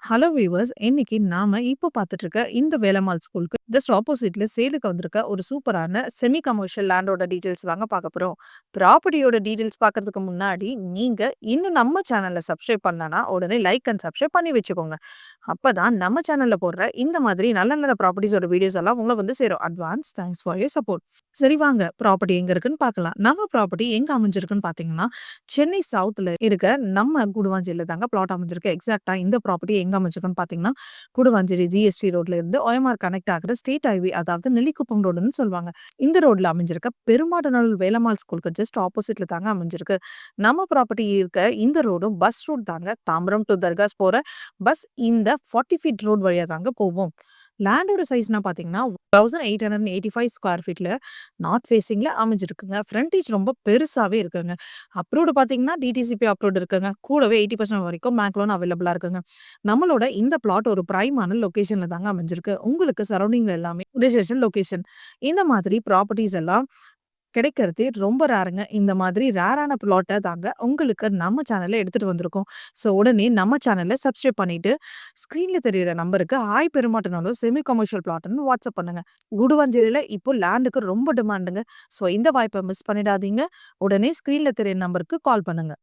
Hello viewers. இன்னைக்கு நாம இப்ப பார்த்துட்டு இருக்க இந்த வேலம்மாள் ஸ்கூலுக்கு ஜஸ்ட் ஆப்போசிட்ல சேலுக்கு வந்திருக்க ஒரு சூப்பரான செமி கமர்ஷியல் லேண்டோட டீடைல்ஸ் தாங்க பார்க்க போறோம். ப்ராப்பர்ட்டியோட டீடைல்ஸ் பார்க்கறதுக்கு முன்னாடி நீங்க இன்னும் நம்ம சேனல்ல சப்ஸ்கிரைப் பண்ணலனா உடனே லைக் அண்ட் சப்ஸ்கிரைப் பண்ணி வச்சுக்கோங்க. அப்பதான் நம்ம சேனல்ல போடுற இந்த மாதிரி நல்ல நல்ல ப்ராப்பர்ட்டிஸோட வீடியோஸ் எல்லாம் உங்களை வந்து சேரும். Advance thanks for your support. சரி வாங்க ப்ராப்பர்ட்டி எங்க இருக்குன்னு பார்க்கலாம். நம்ம ப்ராப்பர்ட்டி எங்க அமைஞ்சிருக்குன்னு பார்த்தீங்கன்னா, சென்னை சவுத்ல இருக்க நம்ம கூடுவாஞ்சேரியில தாங்க பிளாட் அமைஞ்சிருக்கு. எக்ஸாக்ட்டா இந்த ப்ராப்பர்ட்டி எங்க அமைஞ்சிருக்குன்னு பார்த்தீங்கன்னா, கூடுவாஞ்சேரி ஜிஎஸ்டி ரோட்ல இருந்து OMR கனெக்ட் ஆகுற ஸ்டேட் ஹைவே, அதாவது நெல்லிக்குப்பம் ரோடுன்னு சொல்லுவாங்க. இந்த ரோட்ல அமைஞ்சிருக்க பெருமாடநல்லூர் வேலம்மாள் ஸ்கூலுக்கு ஜஸ்ட் ஆப்போசிட்ல தாங்க அமைஞ்சிருக்கு. நம்ம ப்ராப்பர்ட்டி இருக்க இந்த ரோடும் பஸ் ரூட் தாங்க. தாம்பரம் டு தர்காஸ் போற பஸ் இந்த 40 ஃபீட் ரோட் வழியா தாங்க போகும். லேண்டோட சைஸ்னா பார்த்தீங்கன்னா, 1885 ஸ்கொயர் ஃபீட்ல நார்த் ஃபேசிங்ல அமைஞ்சிருக்குங்க. ஃப்ரண்டேஜ் ரொம்ப பெருசாவே இருக்குங்க. அப்ரூவ்டு பார்த்தீங்கன்னா, டிடிசிபி அப்ரூவ்டு இருக்குங்க. கூடவே 80% வரைக்கும் பேங்க் லோன் அவைலபிளா இருக்குங்க. நம்மளோட இந்த பிளாட் ஒரு பிரைமான லொகேஷன்ல தாங்க அமைஞ்சிருக்கு. உங்களுக்கு சரவுண்டிங்ல எல்லாமே ரிஜிஸ்ட்ரேஷன் லொகேஷன். இந்த மாதிரி ப்ராப்பர்ட்டீஸ் எல்லாம் கிடைக்கிறதே ரொம்ப ரேருங்க. இந்த மாதிரி ரேரான பிளாட்ட தாங்க உங்களுக்கு நம்ம சேனல்ல எடுத்துட்டு வந்திருக்கோம். ஸோ உடனே நம்ம சேனல்ல சப்ஸ்கிரைப் பண்ணிட்டு, ஸ்க்ரீன்ல தெரியிற நம்பருக்கு ஹாய் பெருமாட்டநல்லூர் செமி கமர்ஷியல் பிளாட்ன்னு வாட்ஸ்அப் பண்ணுங்க. குடுவாஞ்சேரியில இப்போ லேண்டுக்கு ரொம்ப டிமாண்டுங்க. ஸோ இந்த வாய்ப்ப மிஸ் பண்ணிடாதீங்க. உடனே ஸ்க்ரீன்ல தெரியிற நம்பருக்கு கால் பண்ணுங்க.